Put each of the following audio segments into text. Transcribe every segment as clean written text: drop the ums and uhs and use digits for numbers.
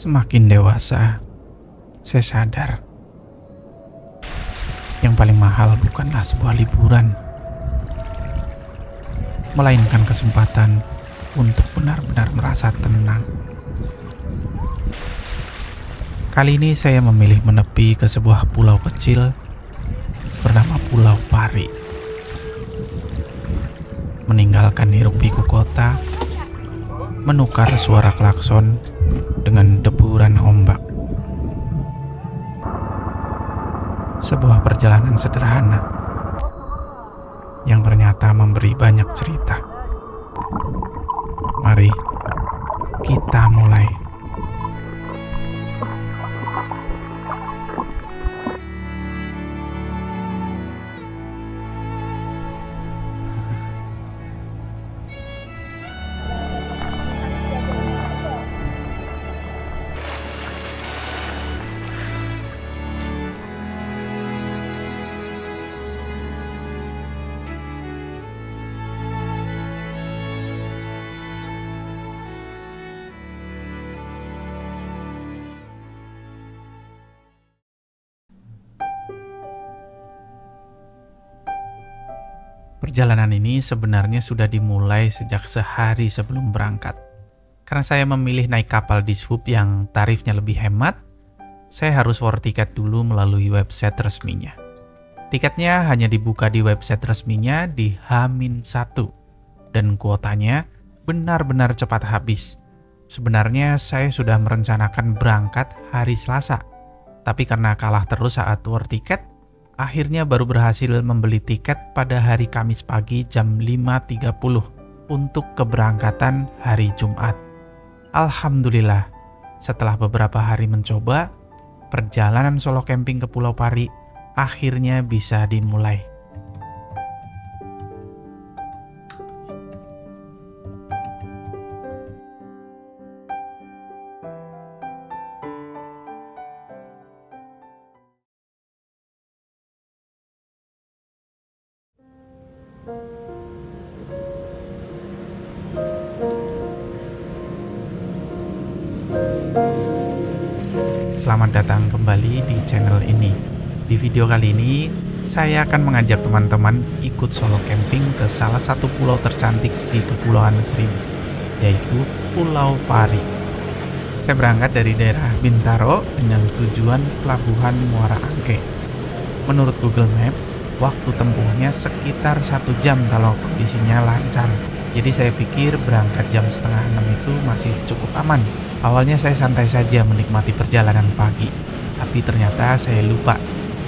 Semakin dewasa, saya sadar yang paling mahal bukanlah sebuah liburan, melainkan kesempatan untuk benar-benar merasa tenang. Kali ini saya memilih menepi ke sebuah pulau kecil bernama Pulau Pari. Meninggalkan hiruk-pikuk kota, menukar suara klakson dengan deburan ombak. Sebuah perjalanan sederhana yang ternyata memberi banyak cerita. Mari kita mulai. Perjalanan ini sebenarnya sudah dimulai sejak sehari sebelum berangkat. Karena saya memilih naik kapal dishub yang tarifnya lebih hemat, saya harus war tiket dulu melalui website resminya. Tiketnya hanya dibuka di website resminya di H-1, dan kuotanya benar-benar cepat habis. Sebenarnya saya sudah merencanakan berangkat hari Selasa, tapi karena kalah terus saat war tiket, akhirnya baru berhasil membeli tiket pada hari Kamis pagi jam 5.30 untuk keberangkatan hari Jumat. Alhamdulillah, setelah beberapa hari mencoba, perjalanan solo camping ke Pulau Pari akhirnya bisa dimulai. Selamat datang kembali di channel ini. Di video kali ini, saya akan mengajak teman-teman ikut solo camping ke salah satu pulau tercantik di Kepulauan Seribu, yaitu Pulau Pari. Saya berangkat dari daerah Bintaro dengan tujuan Pelabuhan Muara Angke. Menurut Google Map, waktu tempuhnya sekitar 1 jam kalau kondisinya lancar. Jadi saya pikir berangkat jam 5:30 itu masih cukup aman. Awalnya saya santai saja menikmati perjalanan pagi, tapi ternyata saya lupa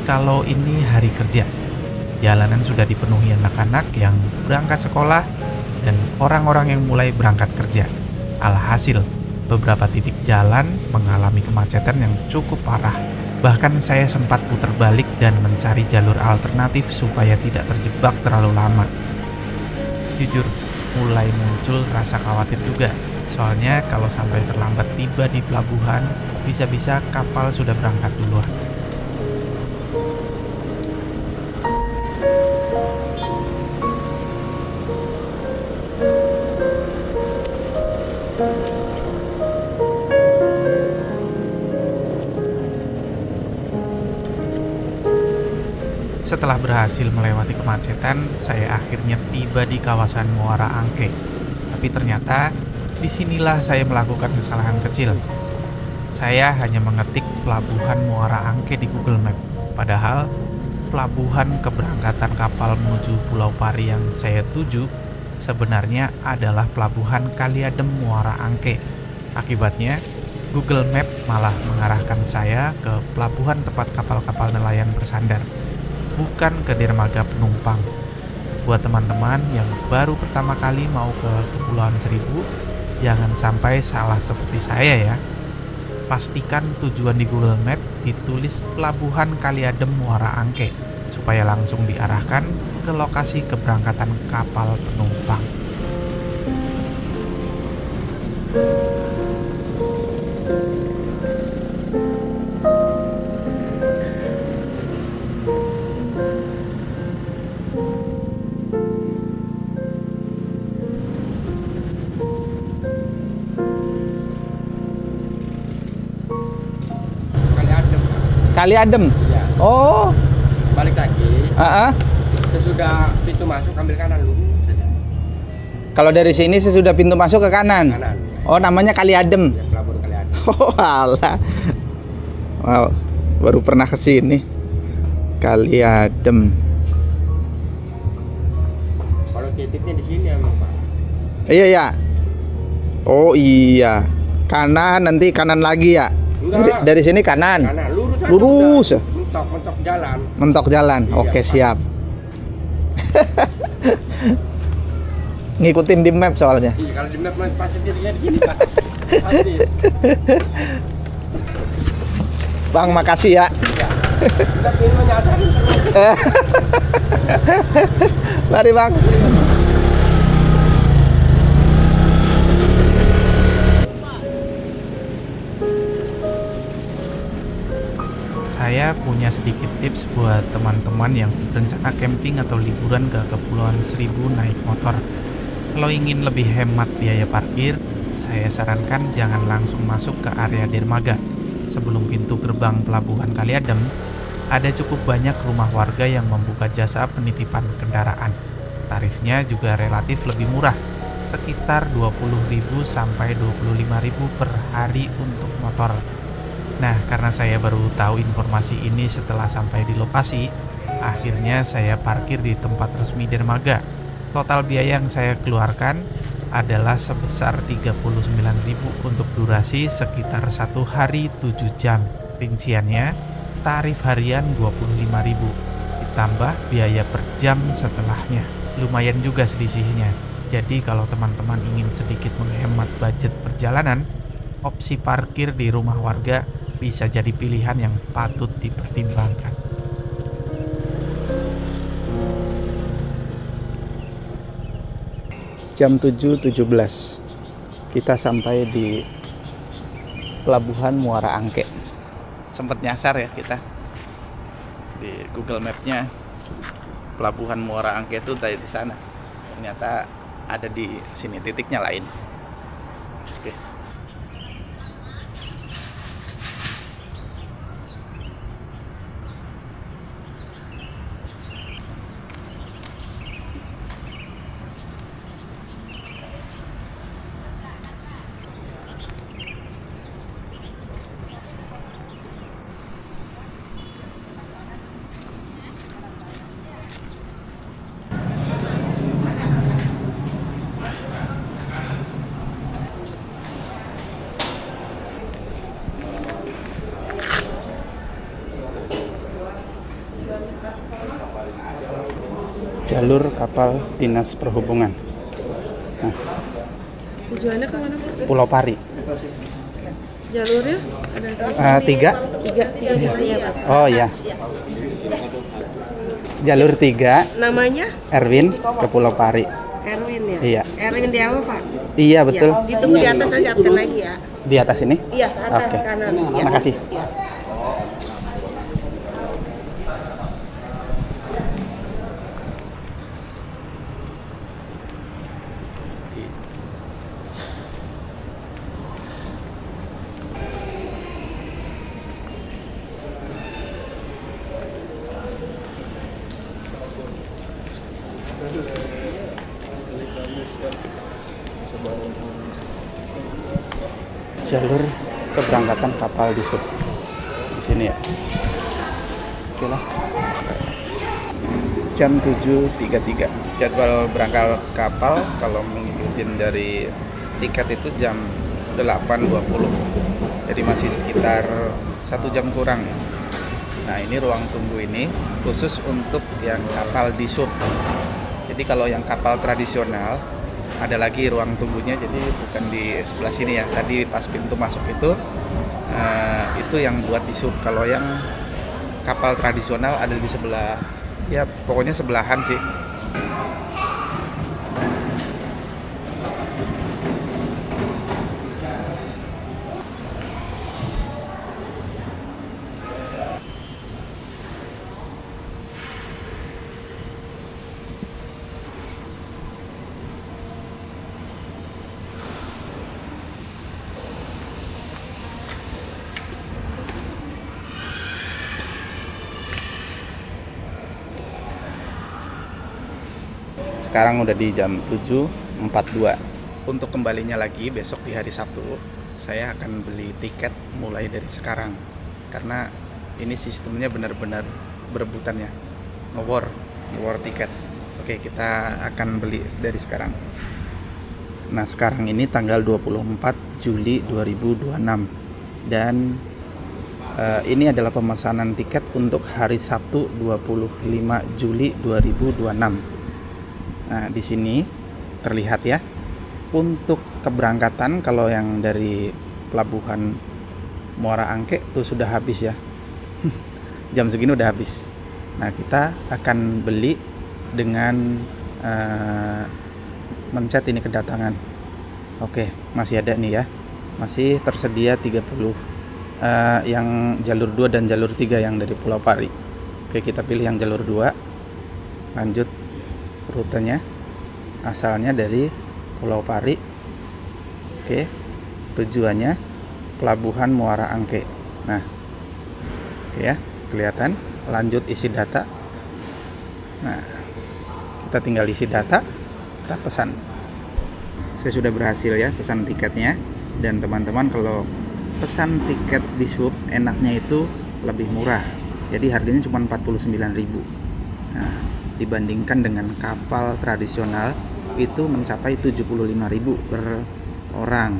kalau ini hari kerja. Jalanan sudah dipenuhi anak-anak yang berangkat sekolah dan orang-orang yang mulai berangkat kerja. Alhasil, beberapa titik jalan mengalami kemacetan yang cukup parah. Bahkan saya sempat putar balik dan mencari jalur alternatif supaya tidak terjebak terlalu lama. Jujur, mulai muncul rasa khawatir juga. Soalnya kalau sampai terlambat tiba di pelabuhan, bisa-bisa kapal sudah berangkat duluan. Setelah berhasil melewati kemacetan, saya akhirnya tiba di kawasan Muara Angke. Tapi ternyata disinilah saya melakukan kesalahan kecil. Saya hanya mengetik Pelabuhan Muara Angke di Google Map. Padahal pelabuhan keberangkatan kapal menuju Pulau Pari yang saya tuju sebenarnya adalah Pelabuhan Kaliadem Muara Angke. Akibatnya, Google Map malah mengarahkan saya ke pelabuhan tempat kapal-kapal nelayan bersandar, bukan ke dermaga penumpang. Buat teman-teman yang baru pertama kali mau ke Kepulauan Seribu, jangan sampai salah seperti saya ya. Pastikan tujuan di Google Map ditulis Pelabuhan Kaliadem Muara Angke, supaya langsung diarahkan ke lokasi keberangkatan kapal penumpang. Kali Adem. Ya. Oh. Balik lagi. Ah. Sesudah pintu masuk ambil kanan dulu. Kalau dari sini sesudah pintu masuk ke kanan. Kanan. Oh, namanya Kali Adem. Ya, pelabuhan Kali Adem. Oh, alah. Wow, baru pernah ke sini. Kali Adem. Kalau titiknya di sini emang Pak. Iya ya. Oh iya. Kanan, nanti kanan lagi ya. Enggak. Dari sini kanan. Kanan lurus. aja Lurus. udah. Mentok jalan. Mentok jalan. Iya, Oke, Pak. siap. Ngikutin di map soalnya. Iya, kalau di map pasti titiknya di sini Pak. Pasti. Bang, makasih ya. Kita pengen menyasarin terus. Mari Bang. Saya punya sedikit tips buat teman-teman yang berencana camping atau liburan ke Kepulauan Seribu naik motor. Kalau ingin lebih hemat biaya parkir, saya sarankan jangan langsung masuk ke area dermaga. Sebelum pintu gerbang pelabuhan Kali Adem, ada cukup banyak rumah warga yang membuka jasa penitipan kendaraan. Tarifnya juga relatif lebih murah, sekitar 20.000 sampai 25.000 per hari untuk motor. Nah, karena saya baru tahu informasi ini setelah sampai di lokasi, akhirnya saya parkir di tempat resmi dermaga. Total biaya yang saya keluarkan adalah sebesar 39.000 untuk durasi sekitar 1 hari 7 jam. Rinciannya, tarif harian 25.000, ditambah biaya per jam setelahnya. Lumayan juga selisihnya. Jadi kalau teman-teman ingin sedikit menghemat budget perjalanan, opsi parkir di rumah warga bisa jadi pilihan yang patut dipertimbangkan. Jam 7.17 kita sampai di Pelabuhan Muara Angke. Sempat nyasar ya kita di Google Map-nya, Pelabuhan Muara Angke itu dari di sana. Ternyata ada di sini, titiknya lain. Oke. Jalur kapal Dinas Perhubungan. Nah, Tujuannya ke mana Pak? Pulau Pari. Jalurnya ada 3. tiga sisanya Pak. Oh ya. Jalur 3 Namanya Erwin ke Pulau Pari. Erwin ya? Iya. Erwin di Alfa. Iya betul. Ya. Ditunggu di atas nanti absen lagi ya. Di atas ini? Iya, atas Oke. kanan. Ya. Makasih. Ya. Jalur keberangkatan kapal di sub di sini ya. Oke lah. Jam 7.33 jadwal berangkat kapal kalau mengikuti dari tiket itu jam 8.20, jadi masih sekitar 1 jam kurang. Nah, ini ruang tunggu ini khusus untuk yang kapal di sub. Jadi kalau yang kapal tradisional ada lagi ruang tunggunya, jadi bukan di sebelah sini ya. Tadi pas pintu masuk itu yang buat di sub. Kalau yang kapal tradisional ada di sebelah, ya pokoknya sebelahan sih. sekarang udah di jam 7.42. Untuk kembalinya lagi besok di hari Sabtu, saya akan beli tiket mulai dari sekarang. Karena ini sistemnya benar-benar berebutan ya, nge-war tiket. Oke, kita akan beli dari sekarang. Nah, sekarang ini tanggal 24 Juli 2026 dan ini adalah pemesanan tiket untuk hari Sabtu 25 Juli 2026. Nah, di sini terlihat ya, untuk keberangkatan kalau yang dari pelabuhan Muara Angke tuh sudah habis ya. Jam segini udah habis. Nah, kita akan beli dengan mencet ini kedatangan. Oke, masih ada nih ya. Masih tersedia 30 yang jalur 2 dan jalur 3 yang dari Pulau Pari. Oke, kita pilih yang jalur 2. Lanjut rutenya. Asalnya dari Pulau Pari. Oke. Tujuannya Pelabuhan Muara Angke. Nah. Oke ya, kelihatan. Lanjut isi data. Nah, kita tinggal isi data, kita pesan. Saya sudah berhasil ya pesan tiketnya. Dan teman-teman kalau pesan tiket di Sub enaknya itu lebih murah. Jadi harganya cuma 49.000. Nah, dibandingkan dengan kapal tradisional itu mencapai 75.000 per orang.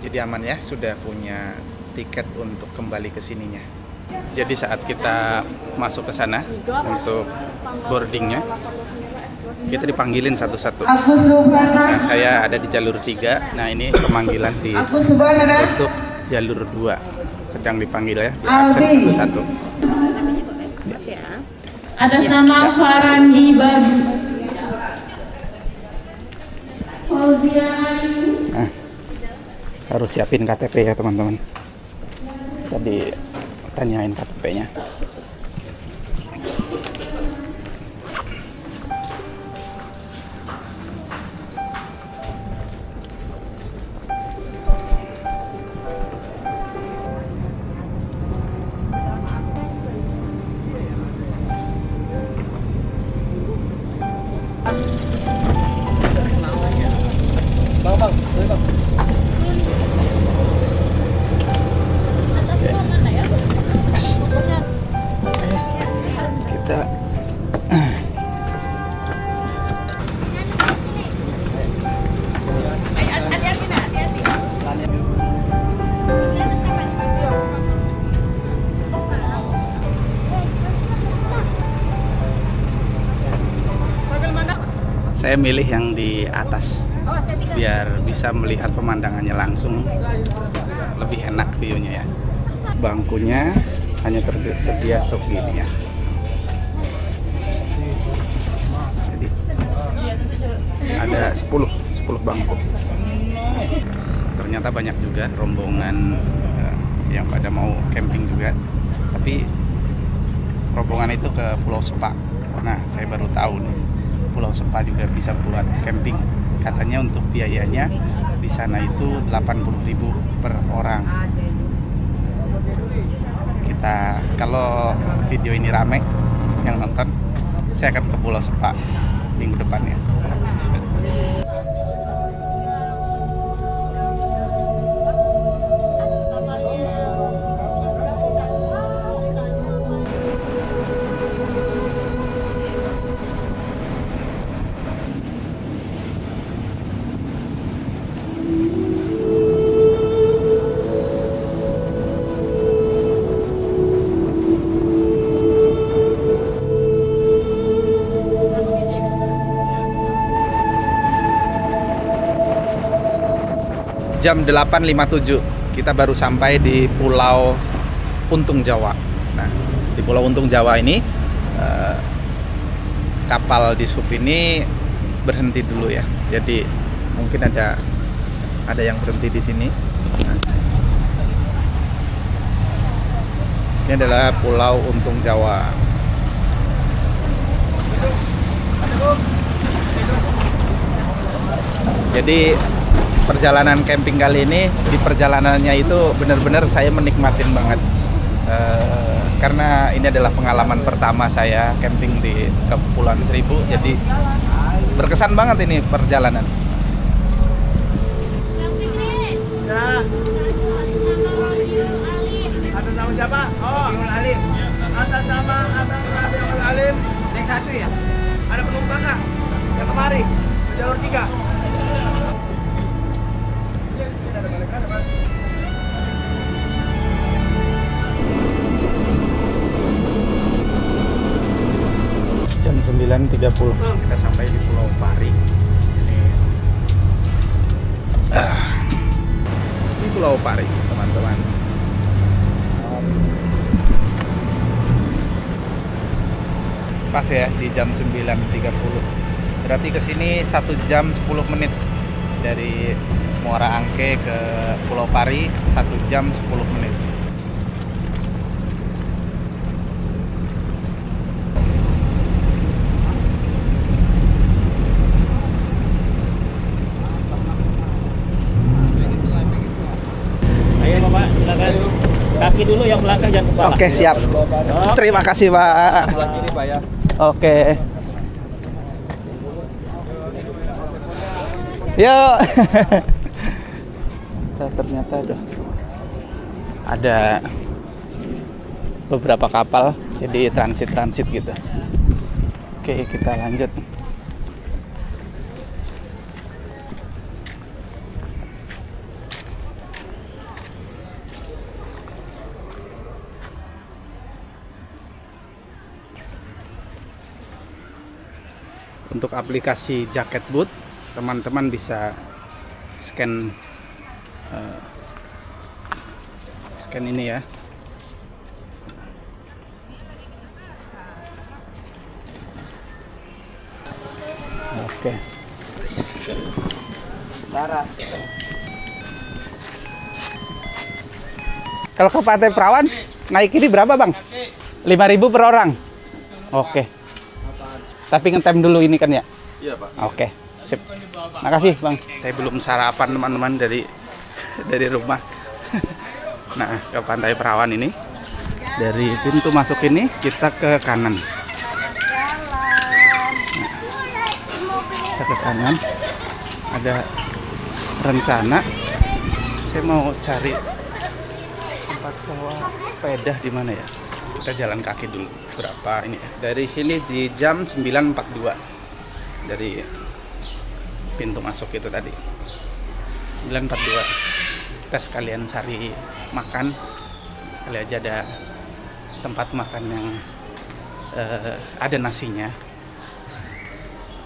Jadi aman ya, sudah punya tiket untuk kembali ke sininya. Jadi saat kita masuk ke sana untuk boardingnya, kita dipanggilin satu-satu. Nah, saya ada di jalur 3. Nah, ini pemanggilan di untuk jalur 2 sedang dipanggil ya, di absen satu-satu. Atas nama Farandi Bagu. Nah, harus siapin KTP ya teman-teman. Tadi tanyain KTP-nya. Kita saya milih yang di atas biar bisa melihat pemandangannya langsung, lebih enak view-nya ya. Bangkunya hanya tersedia segini ya. Jadi ada 10 bangku. Ternyata banyak juga rombongan yang pada mau camping juga. Tapi rombongan itu ke Pulau Sepa. Nah, saya baru tahu nih, Pulau Sepa juga bisa buat camping. Katanya untuk biayanya di sana itu 80.000 per orang. Kita kalau video ini rame yang nonton, saya akan ke Pulau Sepa minggu depan ya. Jam 8.57 kita baru sampai di Pulau Untung Jawa. Nah, di Pulau Untung Jawa ini kapal di Sub ini berhenti dulu ya. Jadi mungkin ada yang berhenti di sini. Nah, ini adalah Pulau Untung Jawa. Jadi perjalanan camping kali ini, di perjalanannya itu benar-benar saya menikmatin banget, karena ini adalah pengalaman pertama saya camping di Kepulauan Seribu. Jadi Berkesan banget ini perjalanan. Ya. Atas nama siapa? Oh, Rabiul Alim. Atas nama Abang Rabiul Alim. Yang satu ya? Ada penumpang nggak? Yang kemari, ke jalur 3. Jam 9.30 kita sampai di Pulau Pari. Ini Pulau Pari, teman-teman. Pas ya di jam 9.30. Berarti ke sini 1 jam 10 menit dari Muara Angke ke Pulau Pari, 1 jam 10 menit. Ayo Bapak, silakan. Kaki dulu yang belakang, jangan kepala. Oke, siap. Terima kasih, Pak. Oke. Yuk. Ternyata tuh ada beberapa kapal, jadi transit gitu. Oke, kita lanjut. Untuk aplikasi Jaket Boot, teman-teman bisa scan ini ya. Oke. Kalau ke Pantai Perawan naik ini berapa, Bang? 5.000 per orang. Oke. Tapi ngetem dulu ini kan ya? Iya, Pak. Oke, sip. Makasih, Bang. Saya belum sarapan, teman-teman, dari rumah. Nah, ke Pantai Perawan ini. Dari pintu masuk ini kita ke kanan. Nah, kita ke kanan. Ada rencana saya mau cari tempat sewa sepeda di mana ya? Kita jalan kaki dulu. Berapa ini ya? Dari sini di jam 9.42 dari pintu masuk itu tadi 9.42. Kita sekalian cari makan, kali aja ada tempat makan yang ada nasinya.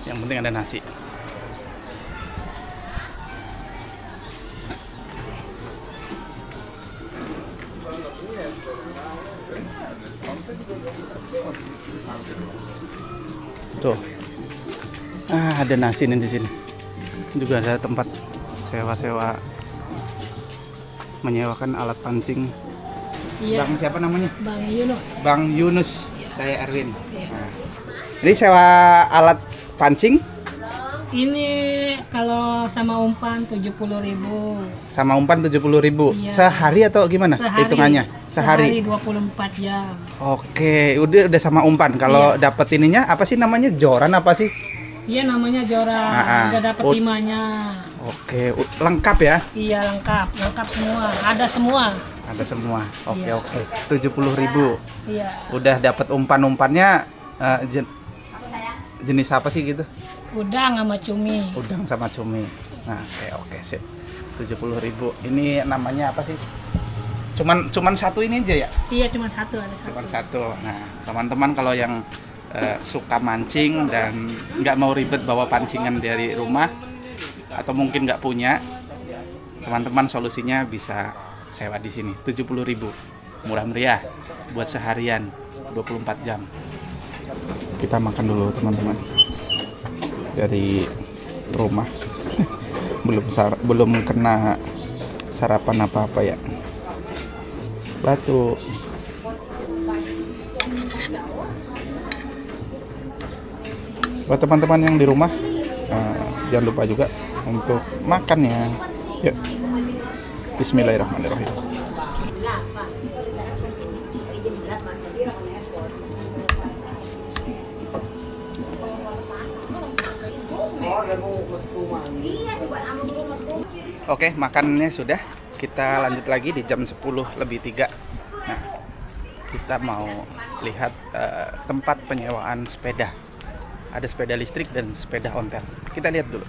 Yang penting ada nasi. Tuh, ada nasi nih di sini. Juga ada tempat sewa-sewa, menyewakan alat pancing. Iya. Bang siapa namanya? Bang Yunus. Bang Yunus. Saya Erwin. Nah, ini sewa alat pancing? Ini kalau sama umpan 70.000. Sama umpan 70.000. Iya. Sehari atau gimana Sehari. hitungannya? Sehari 24 jam. Oke, udah sama umpan. Kalau dapet ininya apa sih namanya? Joran apa sih? Iya, namanya Jora. Udah dapat timanya. Oke, lengkap ya? Iya, lengkap semua. Ada semua. Ada semua. Oke, Iya. oke. 70.000. Iya. Udah dapat umpan-umpannya jenis apa sih gitu? Udang sama cumi. Udang sama cumi. Nah, oke, sip. 70.000. Ini namanya apa sih? Cuman satu ini aja ya? Iya, cuma satu, ada satu. Cuman satu. Nah, teman-teman kalau yang suka mancing dan nggak mau ribet bawa pancingan dari rumah atau mungkin nggak punya, teman-teman solusinya bisa sewa di sini. 70.000. Murah meriah buat seharian 24 jam. Kita makan dulu, teman-teman. Dari rumah. belum kena sarapan apa-apa ya. Batu. Buat teman-teman yang di rumah, jangan lupa juga untuk makannya. Yuk. Bismillahirrahmanirrahim. Oke, makanannya sudah. Kita lanjut lagi di jam 10:03. Nah, kita mau lihat tempat penyewaan sepeda. Ada sepeda listrik dan sepeda ontel. Kita lihat dulu.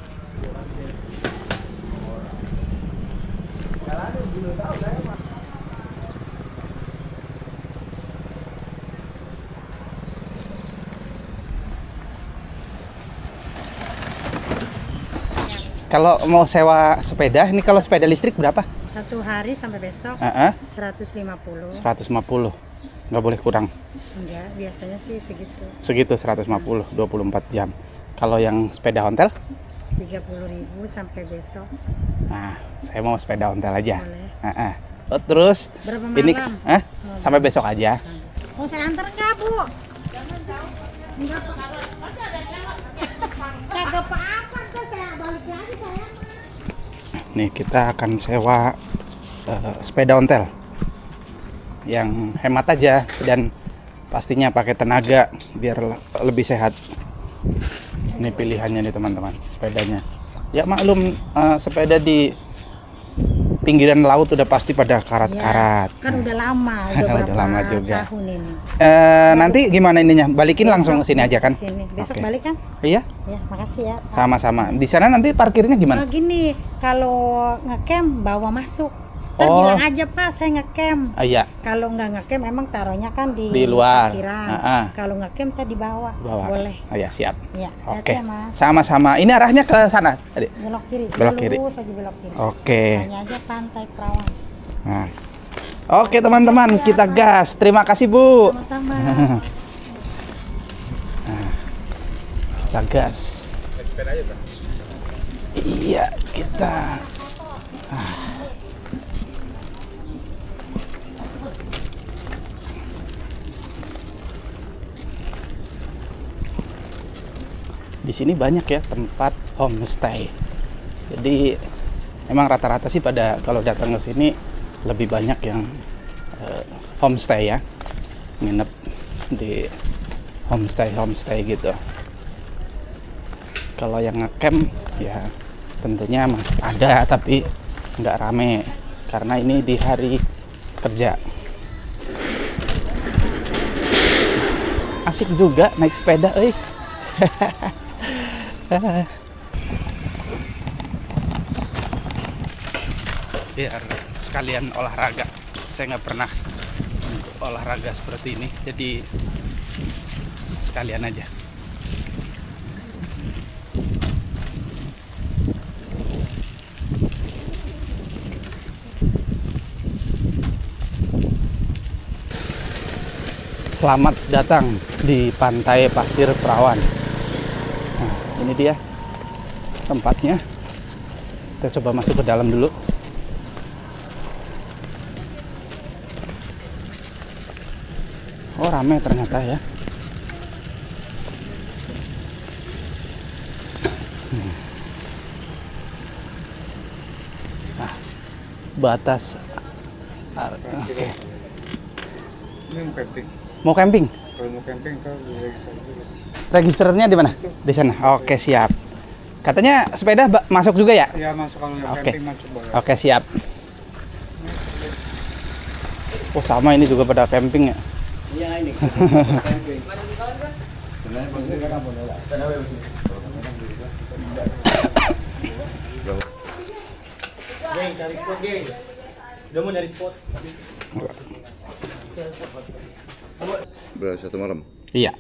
Kalau mau sewa sepeda, ini kalau sepeda listrik berapa? Satu hari sampai besok 150. 150. Nggak boleh kurang. Enggak, biasanya sih segitu. Segitu 150, 24 jam. Kalau yang sepeda ontel? 30.000 sampai besok. Nah, saya mau sepeda ontel aja. Boleh. Oh, terus Berapa ini malam? sampai besok aja. Mau saya antar enggak, Bu? Kagak apa-apa, ntar saya balik lagi saya. Nih kita akan sewa sepeda ontel yang hemat aja dan pastinya pakai tenaga biar lebih sehat. Ini pilihannya nih teman-teman, sepedanya. Ya maklum, sepeda di pinggiran laut udah pasti pada karat-karat. Ya, kan udah lama, udah berapa Udah lama juga. tahun ini. Nanti gimana ininya? Balikin langsung ke sini aja kan? Sini. Besok Oke. balik kan? Iya, Ya, makasih ya. sama-sama. Di sana nanti parkirnya gimana? Oh, gini, kalau ngecamp bawa masuk. Ntar Oh. bilang aja, Pak, saya ngecamp. Iya, Kalau nggak ngecamp emang taruhnya kan di Di luar. parkiran. Kalau ngecamp tadi bawa. bawa. Boleh. Oh ya, siap. Ya, Oke. hati-hati ya, Mas. Sama-sama. Ini arahnya ke sana, Adik. Belok kiri. Belok kiri. Lurus aja belok kiri. Oke. Tanya aja Pantai Perawan. Nah. Oke, teman-teman, kita gas. Terima kasih, Bu. Sama-sama. Kita gas. Iya, kita. Di sini banyak ya tempat homestay. Jadi emang rata-rata sih pada kalau datang ke sini lebih banyak yang homestay ya, nginep di homestay gitu. Kalau yang ngecamp ya tentunya masih ada tapi nggak rame karena ini di hari kerja. Asik juga naik sepeda, biar sekalian olahraga. Saya nggak pernah olahraga seperti ini, jadi sekalian aja. Selamat datang di Pantai Pasir Perawan. Nah, ini dia tempatnya. Kita coba masuk ke dalam dulu. Oh, rame ternyata ya. Nah, batas. Oke. Ini mau camping. Mau camping? Kalau mau camping kau register dulu. Registernya di mana? Di sana. Oke, siap. Katanya sepeda masuk juga ya? Ya masuk kalau yang Oke. camping masuk boleh. Oke, siap. Oh, sama ini juga pada camping ya. Iya ini. Camping. Geng, cari spot, geng. Udah mau dari spot. Berapa satu malam? Iya.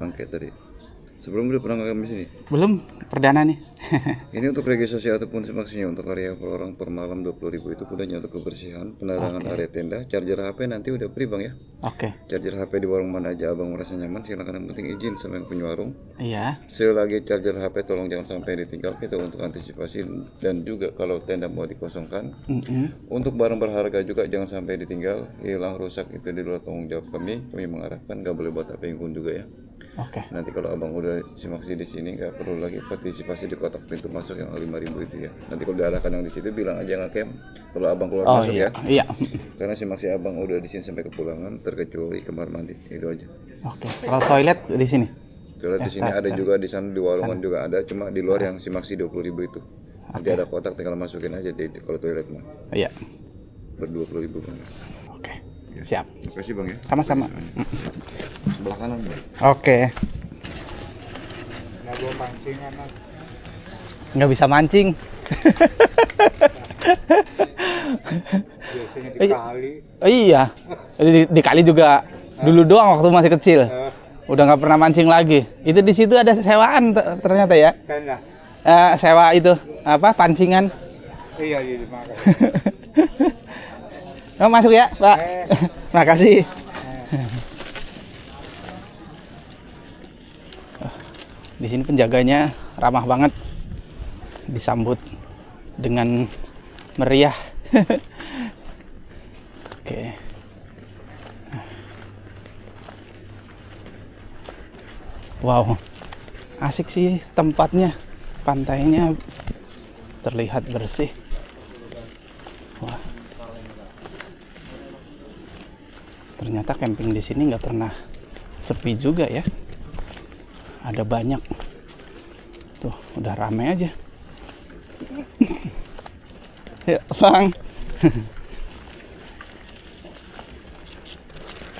Angket tadi. Sebelum udah pernah ngakam di sini. Belum, perdana nih. Ini untuk registrasi ataupun semaksinya untuk area per orang per malam 20.000 itu pulangnya untuk kebersihan, penerangan area tenda, charger HP nanti udah free bang ya. Oke. Charger HP di warung mana aja abang merasa nyaman silakan, yang penting izin sama yang punya warung. Iya. Selagi charger HP tolong jangan sampai ditinggal kita untuk antisipasi, dan juga kalau tenda mau dikosongkan. Untuk barang berharga juga jangan sampai ditinggal, hilang, rusak itu di luar tanggung jawab kami. Kami mengarahkan nggak boleh buat apa yang pun juga ya. Oke. Nanti kalau abang udah simaksi di sini nggak perlu lagi partisipasi di kotak pintu masuk yang 5.000 itu ya. Nanti kalau diarahkan yang di situ bilang aja nggak camp. Kalau abang keluar Oh masuk iya. ya. Iya. Karena simaksi abang udah di sini sampai kepulangan terkecuali kamar mandi itu aja. Oke. Kalau toilet di sini. Toilet di sini ada juga, di sana di warungan juga ada, cuma di luar yang Simaksi 20.000 itu. Nanti ada kotak, tinggal masukin aja kalau toilet mah. Iya. Ber-20.000 Bang. Oke. Siap. Terima kasih Bang ya. Sama-sama. Sebelah kanan Bang. Oke. Nggak bawa pancing anak. Nggak bisa mancing. Biasanya di kali. Oh iya. Di kali juga dulu doang waktu masih kecil. Udah nggak pernah mancing lagi. Itu di situ ada sewaan ternyata ya. Sana. Sewa itu apa pancingan. Iya, makasih. Oh, masuk ya, Pak. Makasih. Di sini penjaganya ramah banget. Disambut dengan meriah. Oke. Wow. Asik sih tempatnya. Pantainya terlihat bersih. Wah. Ternyata camping di sini nggak pernah sepi juga ya. Ada banyak. Tuh, udah ramai aja. Ya, Bang.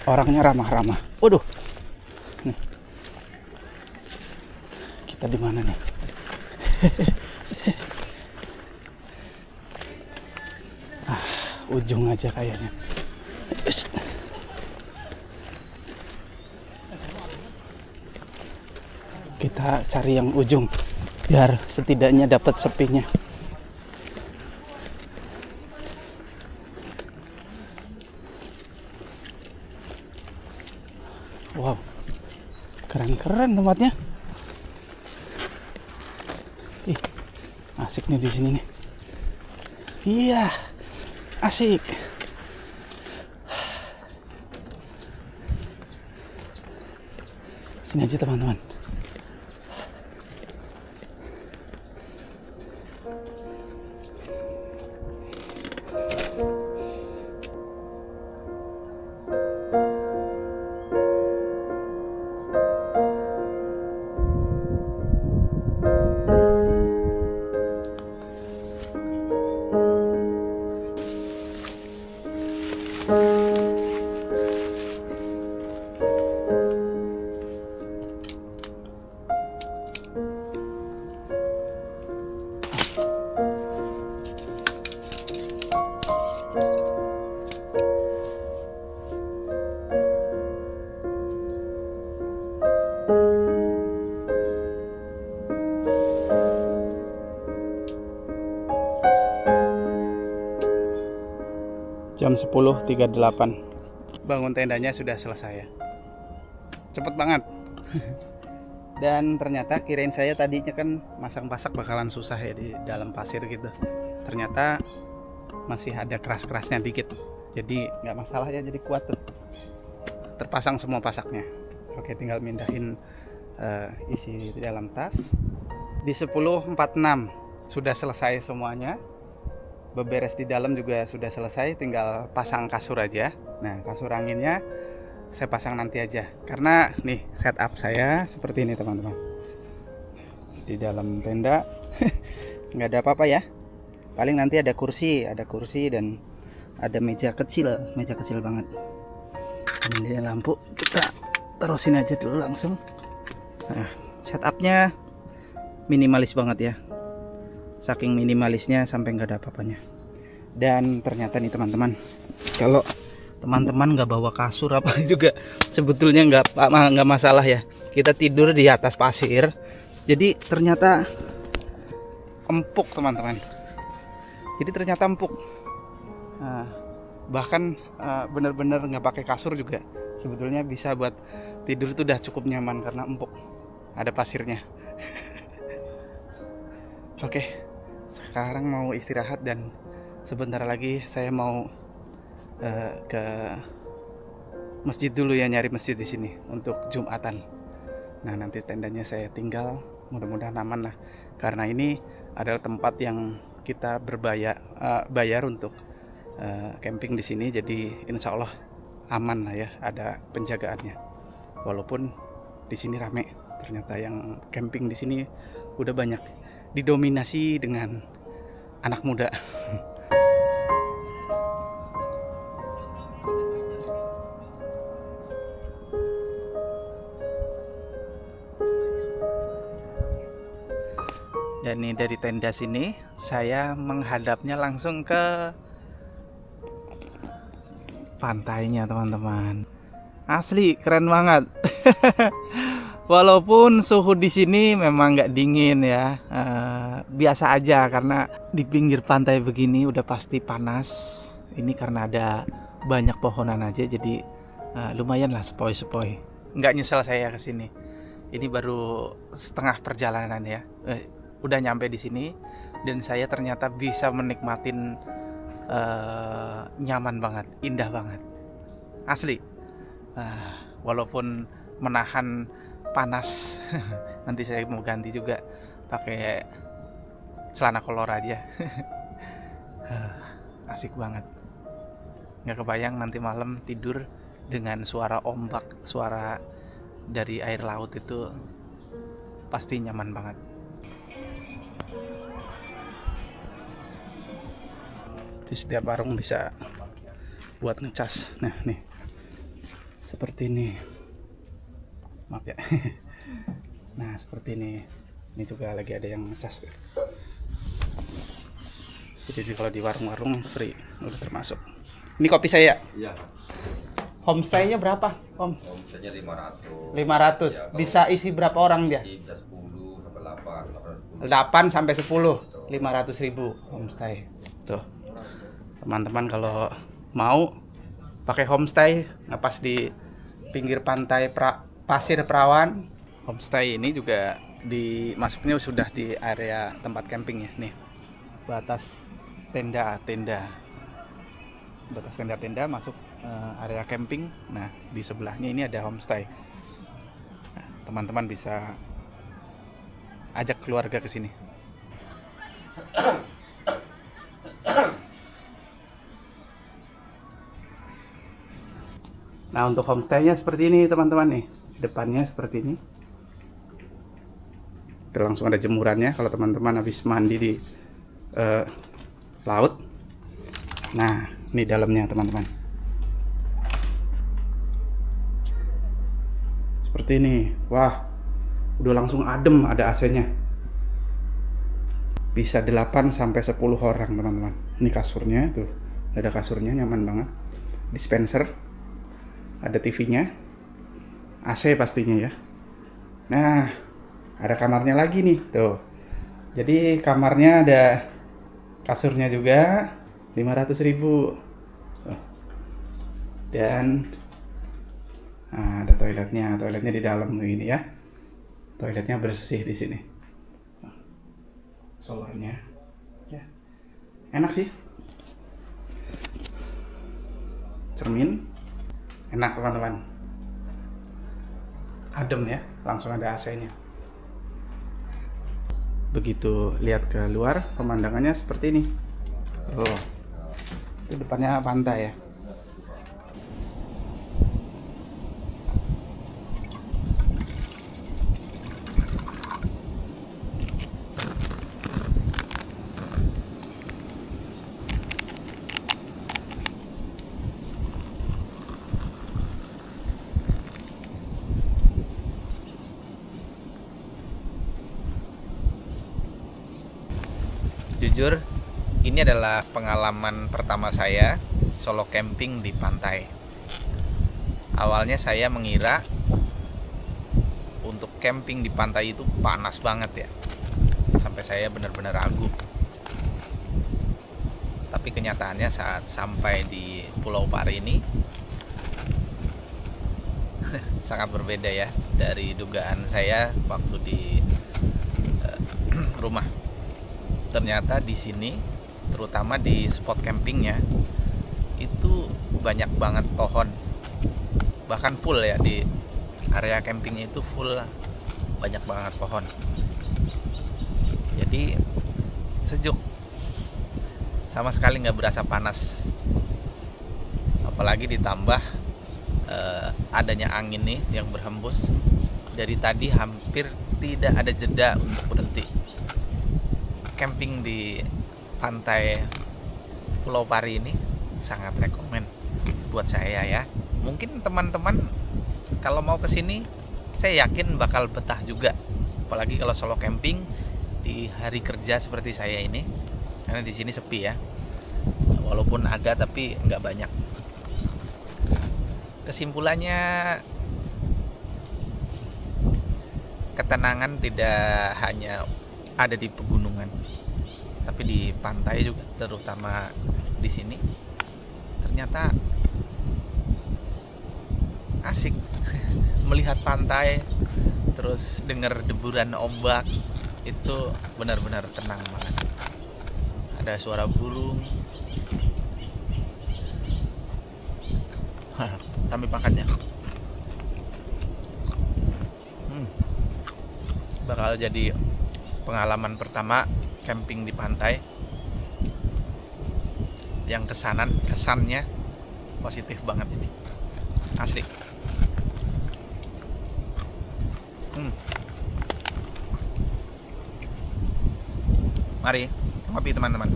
Orangnya ramah-ramah. Waduh. Nih. Kita di mana nih? Ujung aja kayaknya. Kita cari yang ujung biar setidaknya dapat sepinya. Wow, keren-keren tempatnya. Ih, asik nih di sini nih. Iya, asik. Sini aja teman-teman. Jam 10.38. Bangun tendanya sudah selesai ya. Cepet banget. Dan ternyata kirain saya tadinya kan masang-pasak bakalan susah ya di dalam pasir gitu. Ternyata masih ada keras-kerasnya dikit. Jadi nggak masalah ya, jadi kuat tuh. Terpasang semua pasaknya. Oke, tinggal mindahin isi di dalam tas. Di 10.46 sudah selesai semuanya. Beberes di dalam juga sudah selesai, tinggal pasang kasur aja. Nah, kasur anginnya saya pasang nanti aja, karena nih setup saya seperti ini teman-teman. Di dalam tenda nggak ada apa-apa ya, paling nanti ada kursi dan ada meja kecil banget. Ini lampu kita terusin aja dulu langsung. Nah, setupnya minimalis banget ya. Saking minimalisnya sampai nggak ada apa-apanya. Dan ternyata nih teman-teman, kalau teman-teman nggak bawa kasur apa juga sebetulnya nggak masalah ya. Kita tidur di atas pasir, jadi ternyata empuk teman-teman. Jadi ternyata empuk. Nah, bahkan bener-bener nggak pakai kasur juga sebetulnya bisa buat tidur tuh udah cukup nyaman karena empuk, ada pasirnya. Oke. Sekarang mau istirahat dan sebentar lagi saya mau ke masjid dulu ya, nyari masjid di sini untuk Jumatan. Nah, nanti tendanya saya tinggal, mudah-mudahan aman lah. Karena ini adalah tempat yang kita bayar untuk camping di sini, jadi insya Allah aman lah ya, ada penjagaannya. Walaupun di sini rame, ternyata yang camping di sini udah banyak didominasi dengan anak muda. Dan nih dari tenda sini saya menghadapnya langsung ke pantainya teman-teman. Asli keren banget. Walaupun suhu di sini memang nggak dingin ya, biasa aja karena di pinggir pantai begini udah pasti panas. Ini karena ada banyak pohonan aja jadi lumayan lah sepoi-sepoi. Nggak nyesel saya kesini. Ini baru setengah perjalanan ya. Udah nyampe di sini dan saya ternyata bisa menikmatin nyaman banget, indah banget, asli. Walaupun menahan panas, nanti saya mau ganti juga pakai celana kolor aja. Asik banget. Nggak kebayang nanti malam tidur dengan suara ombak, suara dari air laut itu pasti nyaman banget. Di setiap warung bisa buat ngecas. Nah nih seperti ini, maaf ya. Nah seperti ini juga lagi ada yang ngecas. Jadi kalau di warung-warung free udah termasuk. Ini kopi saya. Iya. Homestay-nya berapa, Om? Homestay-nya 500. 500. Ya, bisa isi berapa orang dia? bisa 10 sampai 8. 8 sampai 10. 500.000 homestay. Tuh. Teman-teman kalau mau pakai homestay ngepas di pinggir pantai Pasir Perawan. Homestay ini juga masuknya sudah di area tempat campingnya nih. Batas tenda. Batas tenda masuk area camping. Nah, di sebelahnya ini ada homestay. Nah, teman-teman bisa ajak keluarga ke sini. Nah untuk homestay-nya seperti ini teman-teman nih, depannya seperti ini. Udah langsung ada jemurannya kalau teman-teman habis mandi di laut. Nah ini dalamnya teman-teman. Seperti ini, wah udah langsung adem, ada AC-nya. Bisa 8 sampai 10 orang teman-teman. Ini kasurnya tuh, ada kasurnya nyaman banget. Dispenser. Ada TV-nya, AC pastinya ya. Nah, ada kamarnya lagi nih, tuh. Jadi kamarnya ada kasurnya juga, 500.000. Dan ada toiletnya di dalam begini ya. Toiletnya bersih di sini. Solarnya, ya, enak sih. Cermin. Enak teman-teman, adem ya, langsung ada AC-nya. Begitu lihat ke luar, pemandangannya seperti ini. Oh, itu depannya pantai ya. Jujur, ini adalah pengalaman pertama saya solo camping di pantai. Awalnya saya mengira untuk camping di pantai itu panas banget ya, sampai saya benar-benar ragu. Tapi kenyataannya saat sampai di Pulau Pari ini sangat berbeda ya dari dugaan saya waktu di rumah. Ternyata di sini, terutama di spot campingnya, itu banyak banget pohon. Bahkan full ya, di area campingnya itu full, banyak banget pohon. Jadi sejuk, sama sekali nggak berasa panas. Apalagi ditambah adanya angin nih yang berhembus, Dari tadi hampir tidak ada jeda untuk berhenti. Camping di pantai Pulau Pari ini sangat rekomen buat saya ya. Mungkin teman-teman kalau mau ke sini saya yakin bakal betah juga. Apalagi kalau solo camping di hari kerja seperti saya ini. Karena di sini sepi ya. Walaupun ada tapi nggak banyak. Kesimpulannya, ketenangan tidak hanya ada di pegunungan, tapi di pantai juga, terutama di sini. Ternyata asik melihat pantai, terus dengar deburan ombak, itu benar-benar tenang banget. Ada suara burung. Sambil makannya. Bakal jadi pengalaman pertama camping di pantai yang kesannya positif banget ini. Asli. Mari, ngopi teman-teman.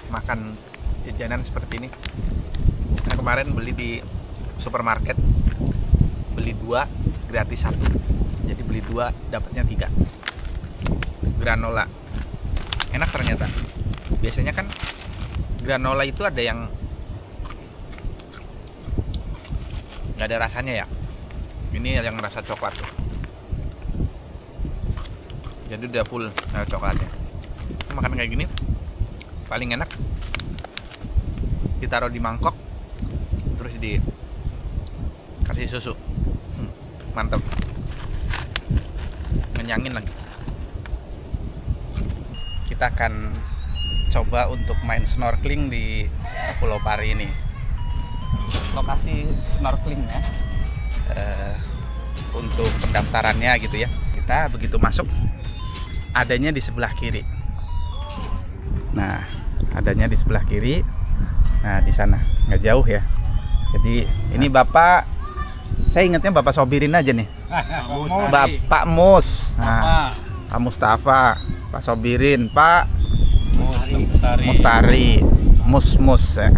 Makan jajanan seperti ini. Nah, kemarin beli di supermarket, beli 2 gratis 1. Jadi beli 2 dapatnya 3. Granola enak ternyata. Biasanya kan granola itu ada yang nggak ada rasanya ya. Ini yang rasa coklat tuh. Jadi udah full coklatnya. Makan kayak gini paling enak ditaruh di mangkok terus dikasih susu. Mantap, ngenyangin lagi. Kita akan coba untuk main snorkeling di Pulau Pari ini. Lokasi snorkeling ya, untuk pendaftarannya gitu ya. Kita begitu masuk adanya di sebelah kiri. Nah, adanya di sebelah kiri. Nah, di sana nggak jauh ya. Jadi ini Bapak, saya ingatnya Bapak Sobirin aja nih. Bapak Mus. Nah, Pak Mustafa, Pak Sobirin, Pak Mustari, Mus ya.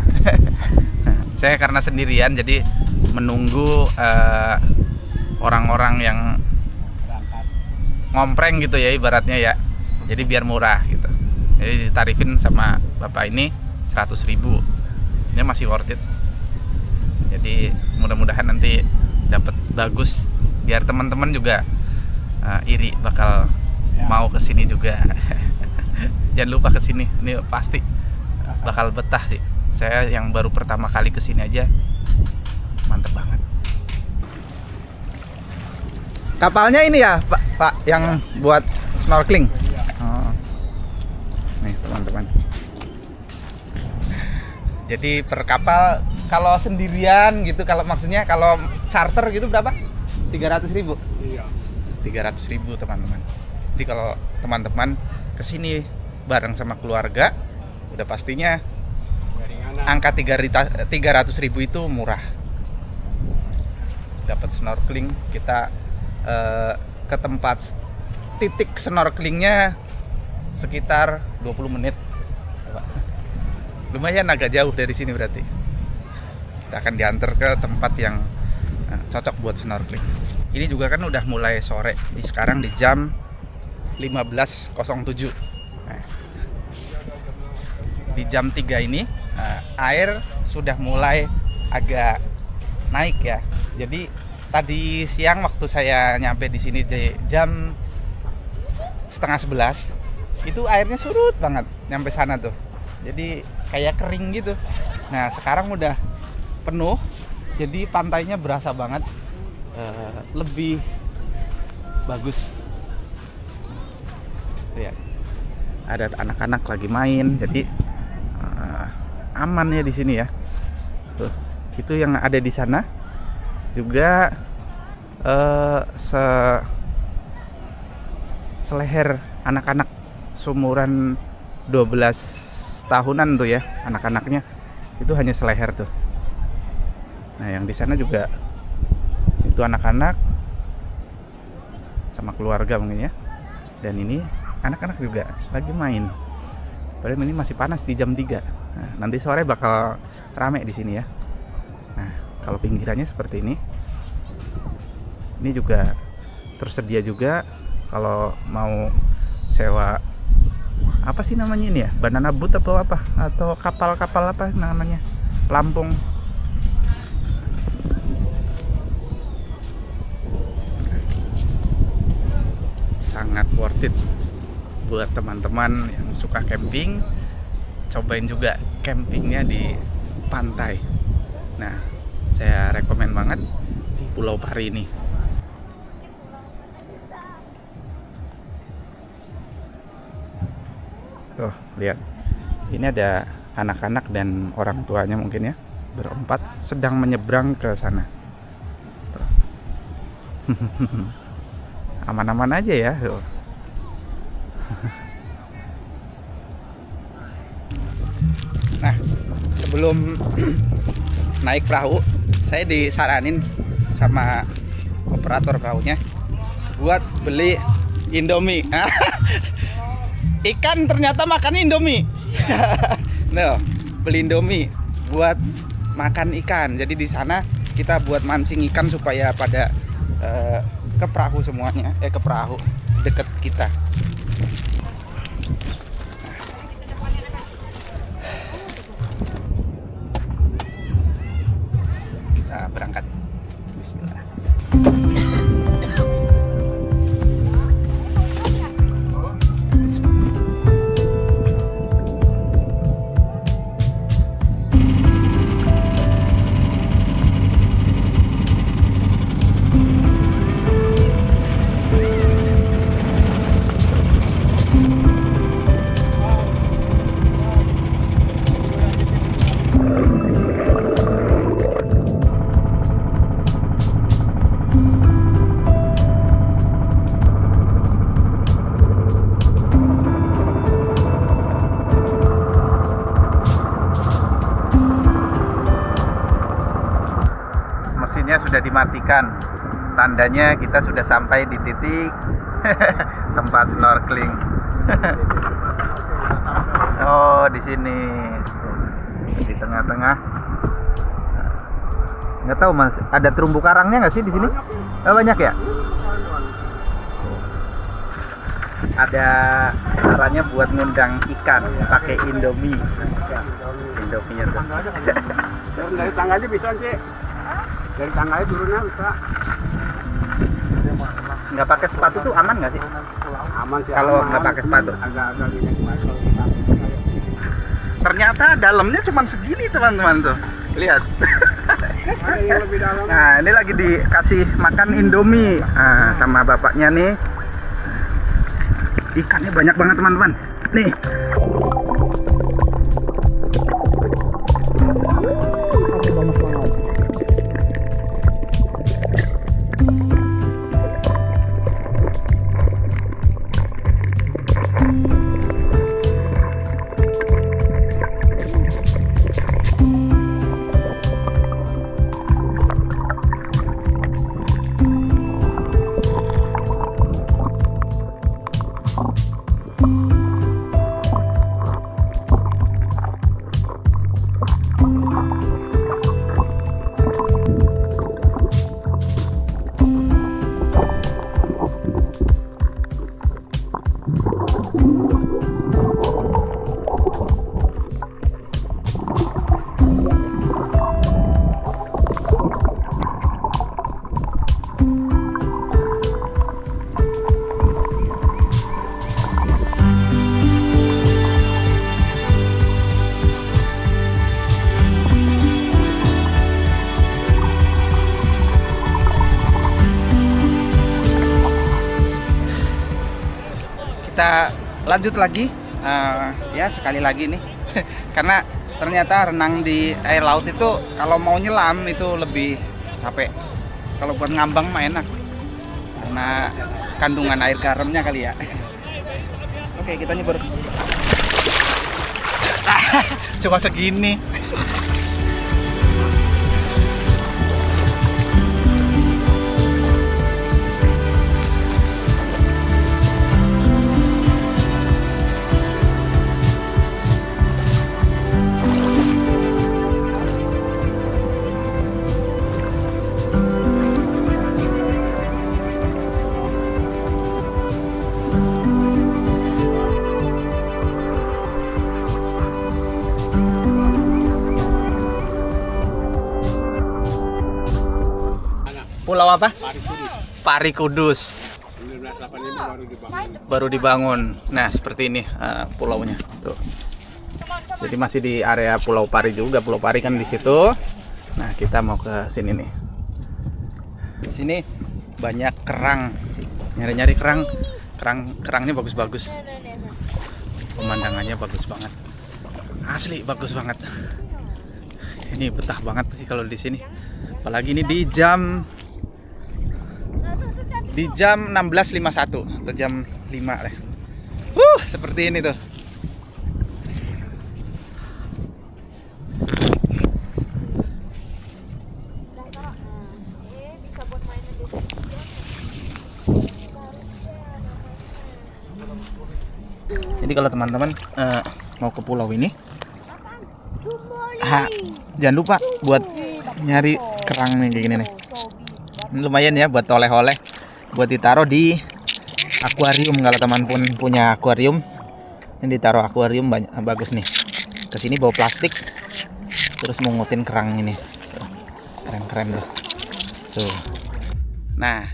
Saya karena sendirian jadi menunggu orang-orang yang ngompreng gitu ya ibaratnya ya. Jadi biar murah gitu. Jadi ditarifin sama bapak ini 100.000. Ini masih worth it. Jadi mudah-mudahan nanti dapat bagus biar teman-teman juga iri bakal mau kesini juga. Jangan lupa kesini, ini pasti bakal betah sih. Saya yang baru pertama kali kesini aja mantep banget. Kapalnya ini ya Pak yang buat snorkeling. Oh. Nih teman-teman. Jadi per kapal kalau sendirian gitu, kalau maksudnya kalau charter gitu berapa? 300.000. Iya. 300.000 teman-teman. Jadi kalau teman-teman kesini bareng sama keluarga, udah pastinya angka 300.000 itu murah. Dapat snorkeling, kita ke tempat titik snorkelingnya sekitar 20 menit. Lumayan agak jauh dari sini berarti. Kita akan diantar ke tempat yang cocok buat snorkeling. Ini juga kan udah mulai sore. Sekarang di jam 15.07. Nah, di jam 3 ini air sudah mulai agak naik ya. Jadi tadi siang waktu saya nyampe di sini di jam 10:30 itu airnya surut banget nyampe sana tuh. Jadi kayak kering gitu. Nah sekarang udah penuh. Jadi pantainya berasa banget lebih bagus. Lihat, ada anak-anak lagi main. Jadi aman ya di sini ya. Tuh, itu yang ada di sana juga seleher anak-anak seumuran 12 tahunan tuh ya anak-anaknya, itu hanya seleher tuh. Nah yang di sana juga itu anak-anak sama keluarga mungkin ya, dan ini anak-anak juga lagi main. Padahal ini masih panas di jam 3. Nah, nanti sore bakal rame di sini ya. Nah kalau pinggirannya seperti ini juga tersedia juga kalau mau sewa apa sih namanya ini ya, banana boat atau apa, atau kapal-kapal apa namanya, pelampung. Sangat worth it buat teman-teman yang suka camping. Cobain juga campingnya di pantai. Nah saya rekomen banget di Pulau Pari ini. Tuh, lihat. Ini ada anak-anak dan orang tuanya mungkin ya, berempat sedang menyeberang ke sana. Aman-aman aja ya. Tuh. Nah, sebelum naik perahu, saya disaranin sama operator perahunya buat beli Indomie. Ikan ternyata makan Indomie. No, beli Indomie buat makan ikan. Jadi di sana kita buat mancing ikan supaya pada ke perahu semuanya, ke perahu deket kita. Kita berangkat. Bismillah. Sudah dimatikan, tandanya kita sudah sampai di titik tempat snorkeling. Oh di sini di tengah-tengah. Nggak tahu mas, ada terumbu karangnya nggak sih di sini? Oh, banyak ya. Ada caranya buat ngundang ikan pakai Indomie. Indomie tuh. Dari tangga aja bisa sih. Dari tangga aja turunnya bisa. Nggak pakai sepatu tuh aman nggak sih? Aman sih. Kalau nggak pakai sepatu. Agak-agak gini. Ternyata dalamnya cuma segini teman-teman tuh. Lihat. Ada yang lebih dalam. Nah ini lagi dikasih makan Indomie sama bapaknya nih. Ikannya banyak banget teman-teman. Nih. Banyak banget. Kita lanjut lagi, ya sekali lagi nih, karena ternyata renang di air laut itu kalau mau nyelam itu lebih capek. Kalau buat ngambang mah enak, karena kandungan air garamnya kali ya. Oke, kita nyebur. Cuma segini. Pulau apa? Pari Kudus. 1985 Baru dibangun. Nah, seperti ini pulaunya. Tuh. Jadi masih di area Pulau Pari juga. Pulau Pari kan di situ. Nah, kita mau ke sini nih. Di sini banyak kerang. Nyari-nyari kerang. Kerangnya bagus-bagus. Pemandangannya bagus banget. Asli bagus banget. Ini betah banget sih kalau di sini. Apalagi ini di jam 16.51 atau jam 5 deh. Seperti ini tuh. Jadi kalau teman-teman mau ke pulau ini, jangan lupa buat nyari kerang nih kayak gini nih. Ini lumayan ya buat oleh-oleh, buat ditaruh di akuarium. Kalau teman pun punya akuarium, ini ditaruh akuarium banyak bagus nih. Kesini bawa plastik, terus mungutin kerang ini. Keren-keren tuh. Tuh. Nah,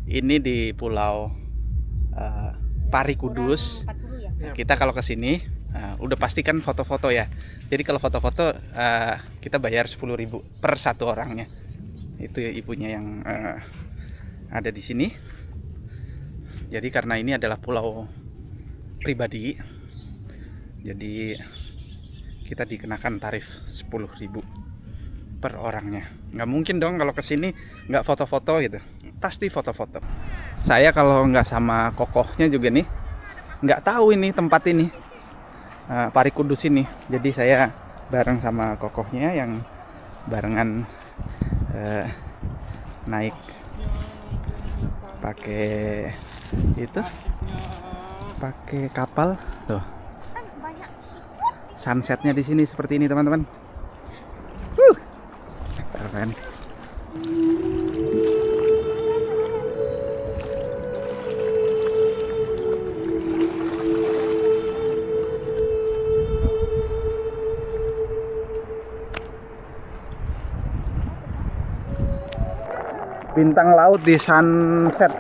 ini di Pulau Pari Kudus. Kita kalau kesini udah pastikan foto-foto ya. Jadi kalau foto-foto kita bayar 10.000 per satu orangnya. Itu ya ibunya yang ada di sini. Jadi karena ini adalah pulau pribadi, jadi kita dikenakan tarif 10.000 per orangnya. Nggak mungkin dong kalau kesini nggak foto-foto gitu. Pasti foto-foto. Saya kalau nggak sama kokohnya juga nih, nggak tahu ini tempat ini Pari Kudus ini. Jadi saya bareng sama kokohnya yang barengan naik pakai itu, pakai kapal tuh. Sunsetnya di sini seperti ini teman-teman. Keren. Bintang laut di sunset.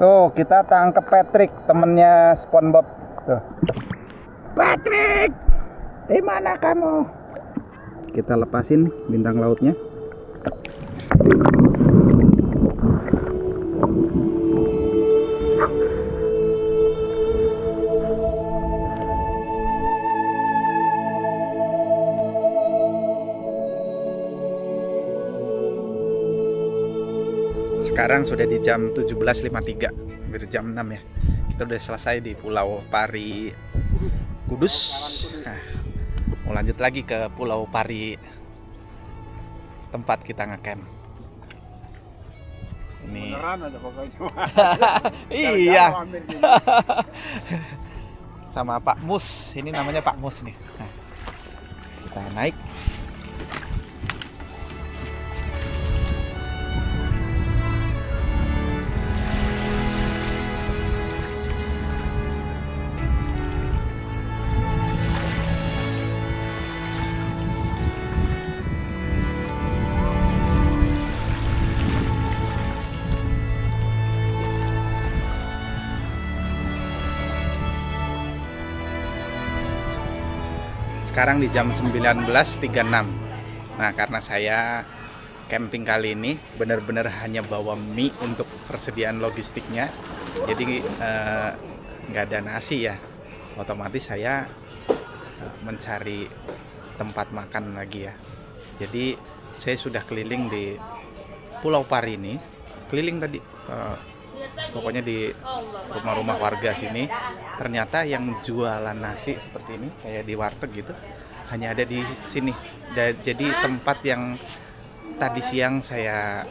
Tuh, kita tangkep Patrick, temennya SpongeBob. Tuh. Patrick, di mana kamu? Kita lepasin bintang lautnya. Sekarang sudah di jam 17.53, hampir jam 6 ya. Kita udah selesai di Pulau Pari Kudus. Nah, mau lanjut lagi ke Pulau Pari, tempat kita ngecamp. Ini beneran ada pokoknya. iya. Sama Pak Mus. Ini namanya Pak Mus nih. Nah, kita naik. Sekarang di jam 19.36. Nah, karena saya camping kali ini benar-benar hanya bawa mie untuk persediaan logistiknya, jadi nggak ada nasi ya. Otomatis saya mencari tempat makan lagi ya. Jadi saya sudah keliling di Pulau Pari ini, keliling tadi pokoknya di rumah-rumah warga sini. Ternyata yang jualan nasi seperti ini kayak di warteg gitu hanya ada di sini. Jadi tempat yang tadi siang saya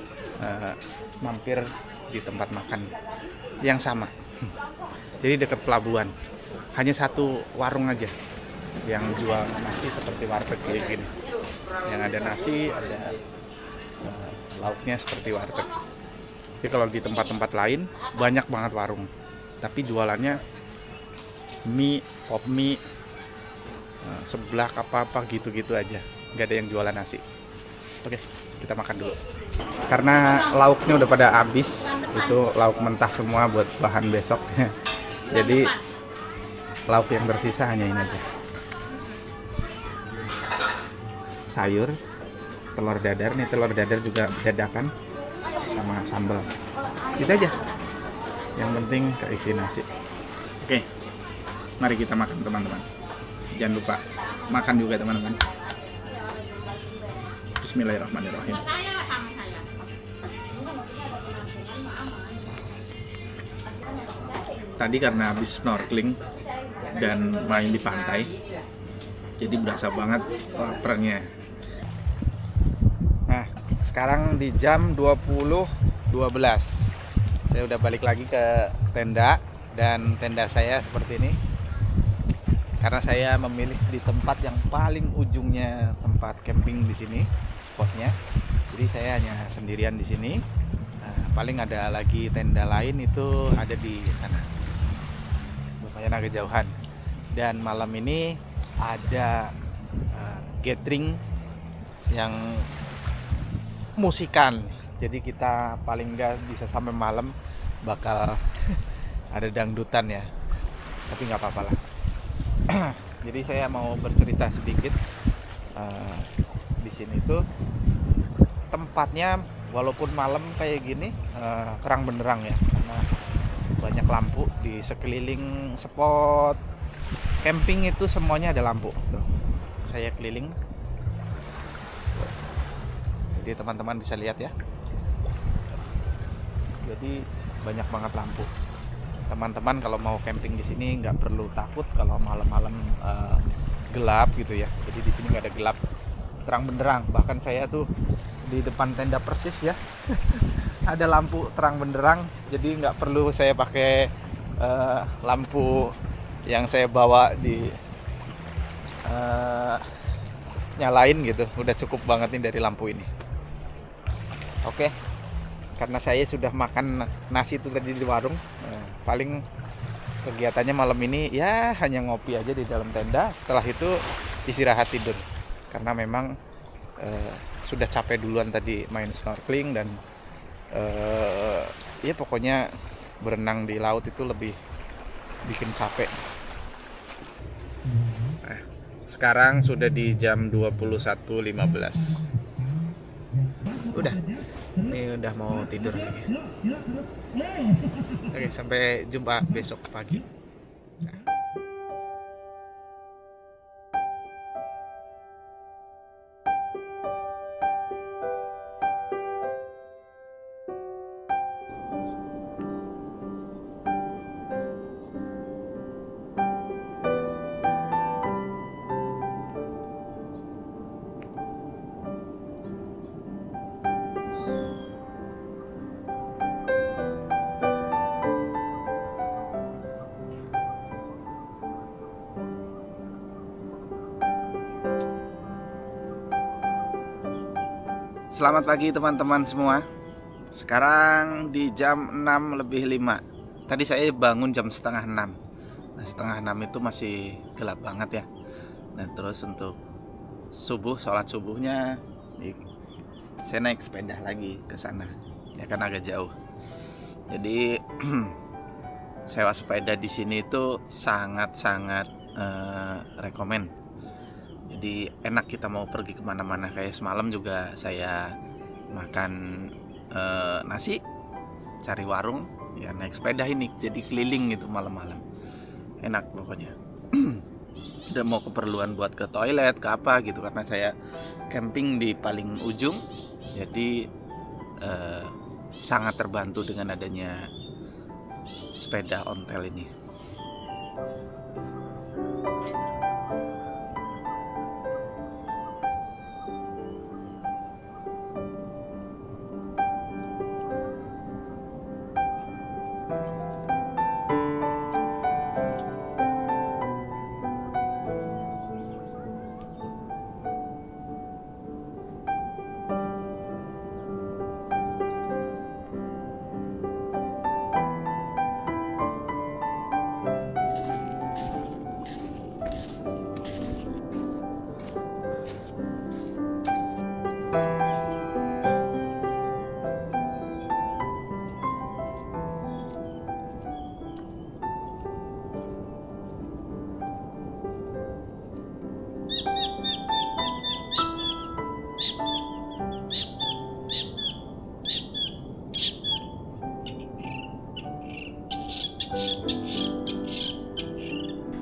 mampir di tempat makan yang sama. Jadi dekat pelabuhan. Hanya satu warung aja yang jual nasi seperti warteg kayak gini. Yang ada nasi, ada lauknya seperti warteg. Jadi kalau di tempat-tempat lain banyak banget warung, tapi jualannya mie, pop mie, seblak apa-apa gitu-gitu aja. Nggak ada yang jualan nasi. Oke, kita makan dulu. Karena lauknya udah pada habis, itu lauk mentah semua buat bahan besok. Jadi lauk yang tersisa hanya ini aja. Sayur, telur dadar. Nih telur dadar juga dadakan sama sambal. Itu aja. Yang penting keisi nasi. Oke, mari kita makan teman-teman. Jangan lupa makan juga teman-teman. Bismillahirrahmanirrahim. Tadi karena habis snorkeling dan main di pantai, jadi berasa banget laparnya. Nah, sekarang di jam 20.12. Saya udah balik lagi ke tenda, dan tenda saya seperti ini. Karena saya memilih di tempat yang paling ujungnya tempat camping di sini, spotnya. Jadi saya hanya sendirian di sini. Paling ada lagi tenda lain itu ada di sana. Lumayan agak jauhan. Dan malam ini ada gathering yang musikan. Jadi kita paling nggak bisa sampai malam bakal ada dangdutan ya. Tapi nggak apa-apa lah. Jadi saya mau bercerita sedikit. Di sini tuh tempatnya walaupun malam kayak gini terang benderang ya, karena banyak lampu di sekeliling spot camping itu, semuanya ada lampu. Tuh, saya keliling. Jadi teman-teman bisa lihat ya. Jadi banyak banget lampu. Teman-teman kalau mau camping di sini nggak perlu takut kalau malam-malam gelap gitu ya. Jadi di sini nggak ada gelap, terang benderang. Bahkan saya tuh di depan tenda persis ya ada lampu terang benderang. Jadi nggak perlu saya pakai lampu yang saya bawa di nyalain gitu. Udah cukup banget nih dari lampu ini. Oke, karena saya sudah makan nasi itu tadi di warung, paling kegiatannya malam ini ya hanya ngopi aja di dalam tenda. Setelah itu istirahat tidur, karena memang sudah capek duluan tadi main snorkeling. Dan ya pokoknya berenang di laut itu lebih bikin capek. Sekarang sudah di jam 21.15. Ini udah mau tidur lagi. Oke, sampai jumpa besok pagi. Selamat pagi teman-teman semua. Sekarang di jam 6:05. Tadi saya bangun jam setengah 6. Nah, setengah 6 itu masih gelap banget ya. Nah, terus untuk subuh, sholat subuhnya saya naik sepeda lagi ke sana. Ya kan agak jauh. Jadi sewa sepeda di sini itu sangat-sangat rekomen. Jadi enak kita mau pergi kemana-mana. Kayak semalam juga saya makan nasi, cari warung, ya naik sepeda ini. Jadi keliling gitu malam-malam. Enak pokoknya. Udah mau keperluan buat ke toilet, ke apa gitu. Karena saya camping di paling ujung. Jadi sangat terbantu dengan adanya sepeda ontel ini.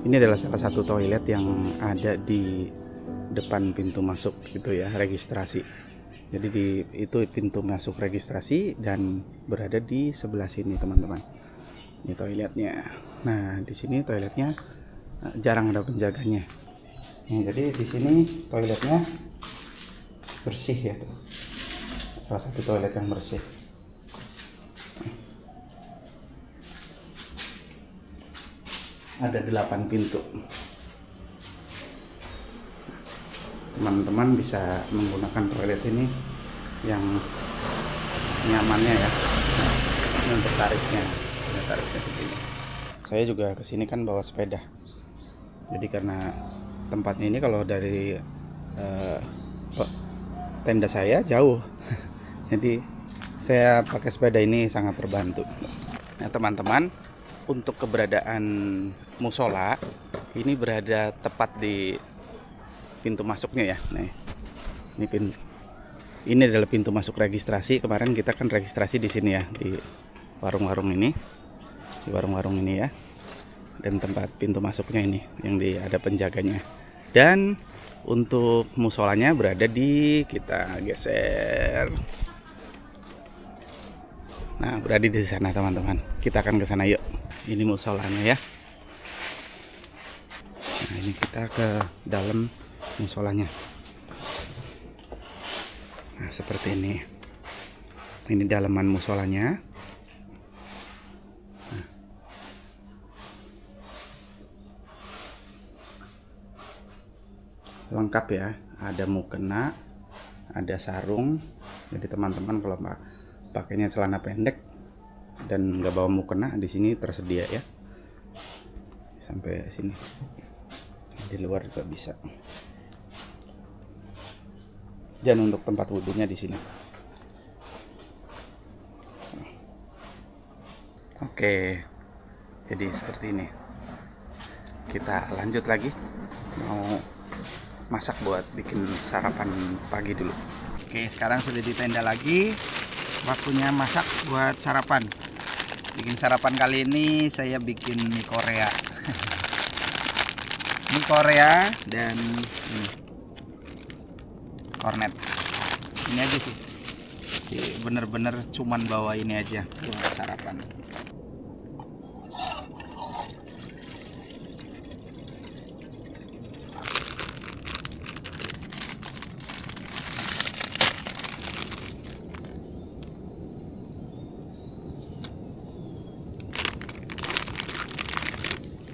Ini adalah salah satu toilet yang ada di depan pintu masuk gitu ya, registrasi. Jadi itu pintu masuk registrasi dan berada di sebelah sini teman-teman. Ini toiletnya. Nah di sini toiletnya jarang ada penjaganya. Nah, jadi di sini toiletnya bersih ya, salah satu toilet yang bersih. Ada 8 pintu. Teman-teman bisa menggunakan toilet ini yang nyamannya ya. Ini untuk tarifnya, tarifnya segini. Saya juga kesini kan bawa sepeda. Jadi karena tempatnya ini kalau dari tenda saya jauh, jadi saya pakai sepeda ini sangat terbantu. Nah teman-teman, untuk keberadaan musola ini berada tepat di pintu masuknya ya. Nih, ini adalah pintu masuk registrasi. Kemarin kita kan registrasi di sini ya, di warung-warung ini, ya. Dan tempat pintu masuknya ini yang ada penjaganya. Dan untuk musolanya berada di, kita geser. Nah, berada di sana teman-teman. Kita akan ke sana yuk. Ini musolanya ya. Nah, ini kita ke dalam musolanya. Nah, seperti ini. Ini dalaman musolanya. Nah. Lengkap ya. Ada mukena, ada sarung. Jadi teman-teman kalau pakainya celana pendek dan nggak bawa mukena, di sini tersedia ya, sampai sini. Di luar juga bisa. Dan untuk tempat wudhunya di sini. Oke, jadi seperti ini. Kita lanjut lagi, mau masak buat bikin sarapan pagi dulu. Oke, sekarang sudah di tenda lagi. Waktunya masak buat sarapan. Bikin sarapan kali ini saya bikin mie Korea. Mie Korea dan kornet. Ini aja sih. Bener-bener cuman bawa ini aja buat sarapan.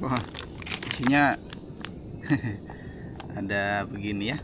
Wah, isinya ada begini ya.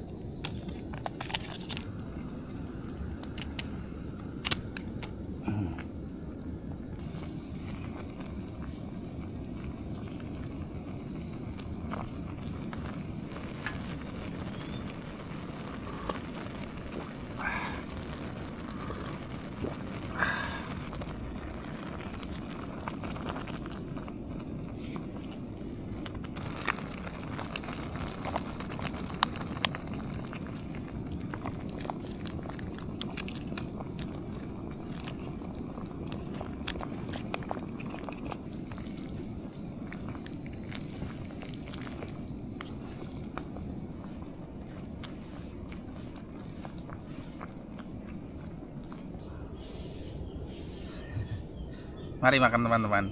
Mari makan teman-teman.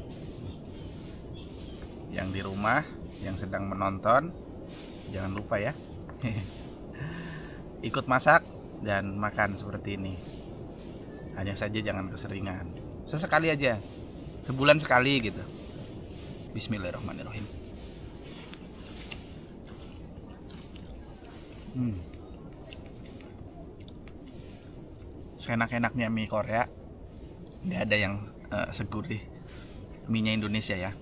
di rumah yang sedang menonton, jangan lupa ya ikut masak dan makan seperti ini. Hanya saja jangan keseringan, sesekali aja, sebulan sekali gitu. Bismillahirrahmanirrahim. Seenak-enaknya mie Korea, nggak ada yang segurih mie-nya Indonesia ya.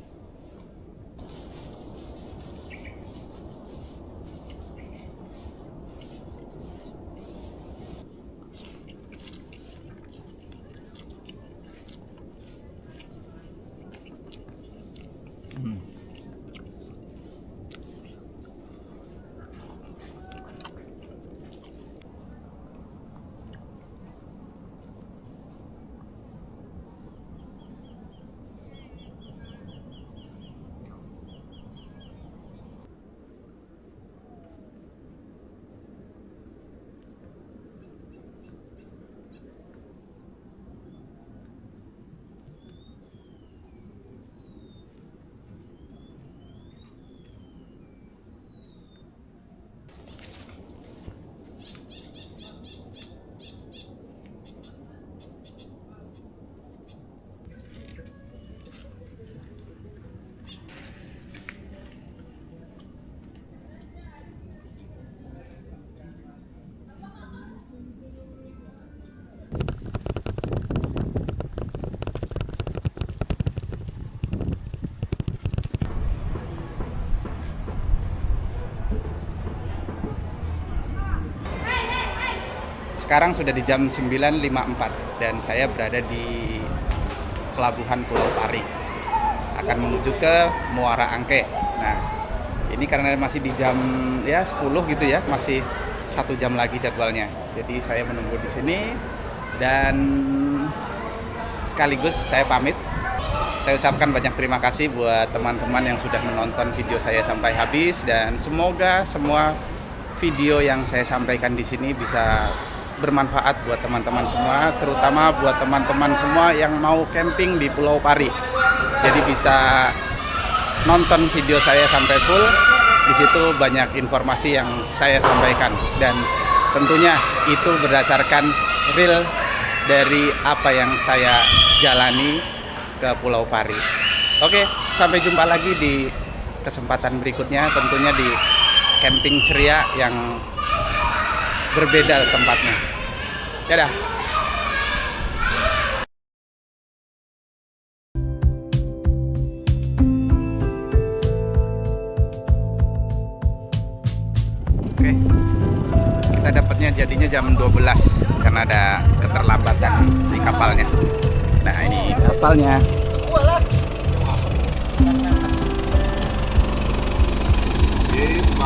Sekarang sudah di jam 9.54 dan saya berada di pelabuhan Pulau Pari. Akan menuju ke Muara Angke. Nah, ini karena masih di jam 10 gitu ya, masih 1 jam lagi jadwalnya. Jadi saya menunggu di sini dan sekaligus saya pamit. Saya ucapkan banyak terima kasih buat teman-teman yang sudah menonton video saya sampai habis dan semoga semua video yang saya sampaikan di sini bisa bermanfaat buat teman-teman semua, terutama buat teman-teman semua yang mau camping di Pulau Pari. Jadi bisa nonton video saya sampai full. Di situ banyak informasi yang saya sampaikan dan tentunya itu berdasarkan real dari apa yang saya jalani ke Pulau Pari. Oke, sampai jumpa lagi di kesempatan berikutnya, tentunya di camping ceria yang berbeda tempatnya. Dadah. Oke, kita dapatnya jadinya jam 12 karena ada keterlambatan di kapalnya. Nah, ini kapalnya.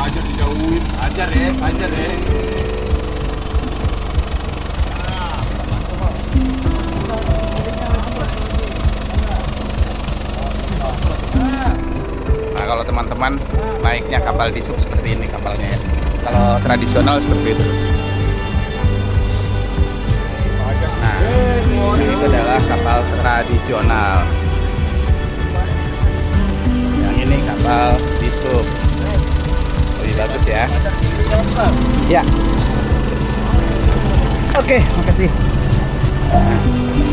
Ajar dijauhin. Ajar ya. Nah, kalau teman-teman naiknya kapal di sub seperti ini kapalnya ya. Kalau tradisional seperti itu. Nah, ini adalah kapal tradisional. Yang ini kapal di sub. Lebih bagus ya. Ya. Oke, makasih. Nah.